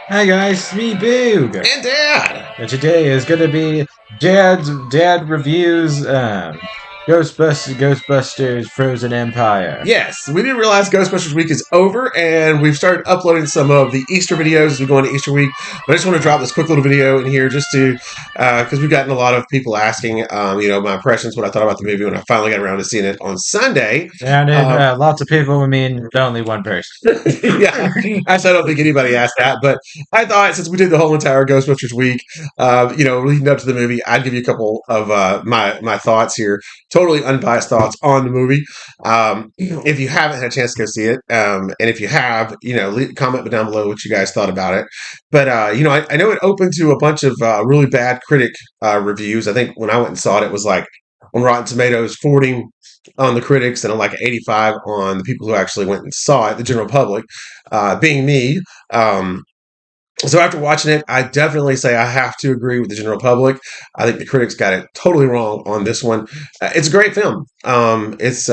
Hi guys, it's me Boog, And Dad. and today is gonna be Dad reviews Ghostbusters Frozen Empire. Yes, we didn't realize Ghostbusters week is over, and we've started uploading some of the Easter videos as we go into Easter week. But I just want to drop this quick little video in here just to, because we've gotten a lot of people asking, my impressions, what I thought about the movie when I finally got around to seeing it on Sunday. And Um, lots of people, I mean only one person. yeah, actually, I don't think anybody asked that, but I thought since we did the whole entire Ghostbusters week, leading up to the movie, I'd give you a couple of my thoughts here, totally unbiased thoughts on the movie. If you haven't had a chance to go see it, and if you have, comment down below what you guys thought about it. But I know it opened to a bunch of really bad critic reviews. I think when I went and saw it, it was like on Rotten Tomatoes 40 on the critics and like 85 on the people who actually went and saw it, the general public, being me. Um, so after watching it, I definitely say I have to agree with the general public. I think the critics got it totally wrong on this one. It's a great film. It's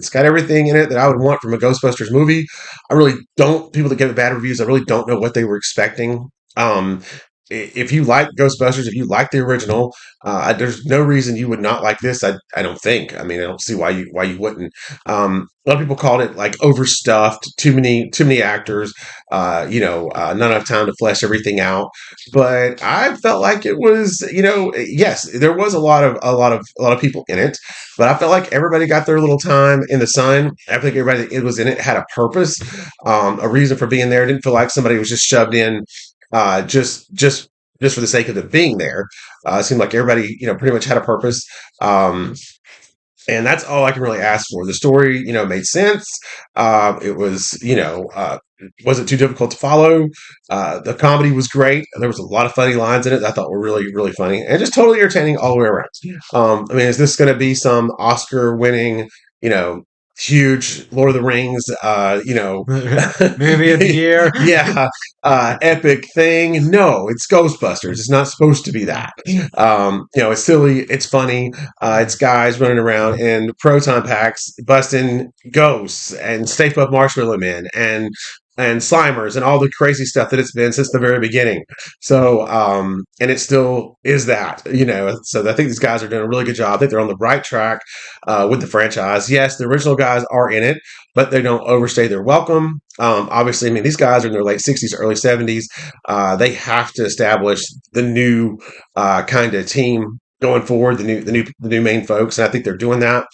got everything in it that I would want from a Ghostbusters movie. I really don't. People that give it bad reviews, I really don't know what they were expecting. Um, if you like Ghostbusters, if you like the original, there's no reason you would not like this. I don't think. I mean, I don't see why you wouldn't. A lot of people called it like overstuffed, too many actors, not enough time to flesh everything out. But I felt like it was, yes, there was a lot of people in it, but I felt like everybody got their little time in the sun. I think everybody that was in it had a purpose, a reason for being there. I didn't feel like somebody was just shoved in, just for the sake of it being there. It seemed like everybody, pretty much had a purpose. Um, and that's all I can really ask for. The story, made sense. It was, wasn't too difficult to follow. The comedy was great. There was a lot of funny lines in it that I thought were really, really funny and just totally entertaining all the way around. I mean, is this going to be some Oscar-winning, you know, huge Lord of the Rings, Movie of the year. yeah, epic thing? No, it's Ghostbusters. It's not supposed to be that. It's silly. It's funny. It's guys running around in proton packs, busting ghosts and Stay Puft Marshmallow Men and Slimers and all the crazy stuff that it's been since the very beginning. So, and it still is that, So I think these guys are doing a really good job. I think they're on the right track with the franchise. Yes, the original guys are in it, but they don't overstay their welcome. Obviously, I mean, these guys are in their late 60s, early 70s. They have to establish the new kind of team going forward, the new main folks, and I think they're doing that.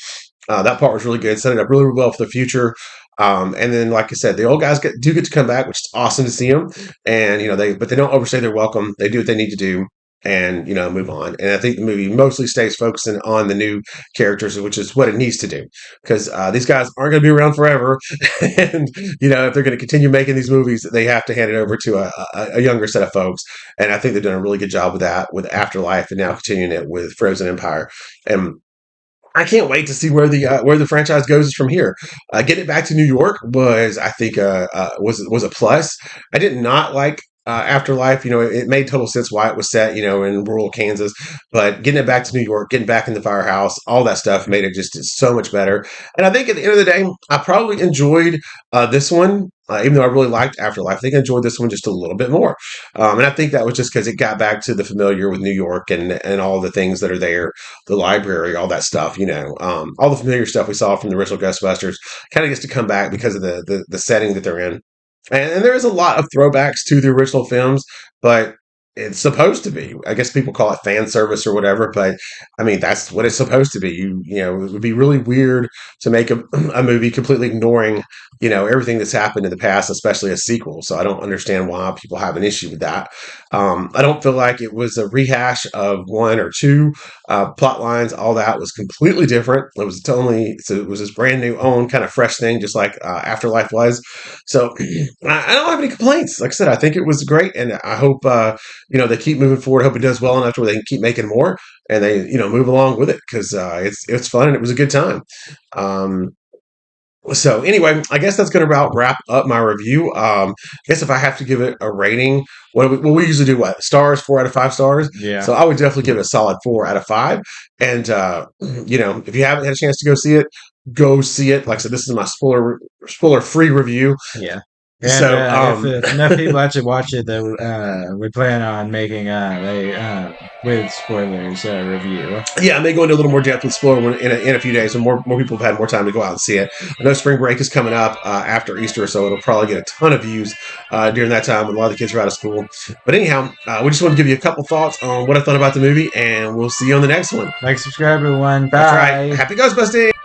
That part was really good, set it up really, really well for the future. And then, like I said, the old guys do get to come back, which is awesome to see them. And but they don't overstay their welcome. They do what they need to do, and move on. And I think the movie mostly stays focusing on the new characters, which is what it needs to do, because these guys aren't going to be around forever. And if they're going to continue making these movies, they have to hand it over to a younger set of folks. And I think they've done a really good job with that, with Afterlife, and now continuing it with Frozen Empire. And I can't wait to see where the franchise goes from here. Getting it back to New York was, I think, was a plus. I did not like Afterlife. It made total sense why it was set, in rural Kansas. But getting it back to New York, getting back in the firehouse, all that stuff made it just so much better. And I think at the end of the day, I probably enjoyed this one. Even though I really liked Afterlife, I think I enjoyed this one just a little bit more. And I think that was just because it got back to the familiar with New York and all the things that are there, the library, all that stuff, all the familiar stuff we saw from the original Ghostbusters kind of gets to come back because of the setting that they're in. And there is a lot of throwbacks to the original films, but it's supposed to be. I guess people call it fan service or whatever, but I mean that's what it's supposed to be. It would be really weird to make a movie completely ignoring, everything that's happened in the past, especially a sequel. So I don't understand why people have an issue with that. I don't feel like it was a rehash of one or two plot lines. All that was completely different. So it was this brand new own kind of fresh thing, just like Afterlife was. So I don't have any complaints. Like I said, I think it was great, and I hope they keep moving forward. I hope it does well enough to where they can keep making more, and they move along with it because it's fun and it was a good time. Um, so anyway, I guess that's going to about wrap up my review. I guess if I have to give it a rating, we usually do what stars, 4 out of 5 stars. Yeah. So I would definitely give it a solid 4 out of 5. And if you haven't had a chance to go see it, go see it. Like I said, this is my spoiler free review. Yeah. And So, if enough people actually watch it, then we plan on making a with spoilers review. yeah, I may go into a little more depth with spoiler in a few days when more people have had more time to go out and see it. I know spring break is coming up after Easter, so it'll probably get a ton of views during that time when a lot of the kids are out of school. But anyhow, we just want to give you a couple thoughts on what I thought about the movie, and we'll see you on the next one. Like, subscribe, everyone. That's right. Bye. Happy Ghostbusting!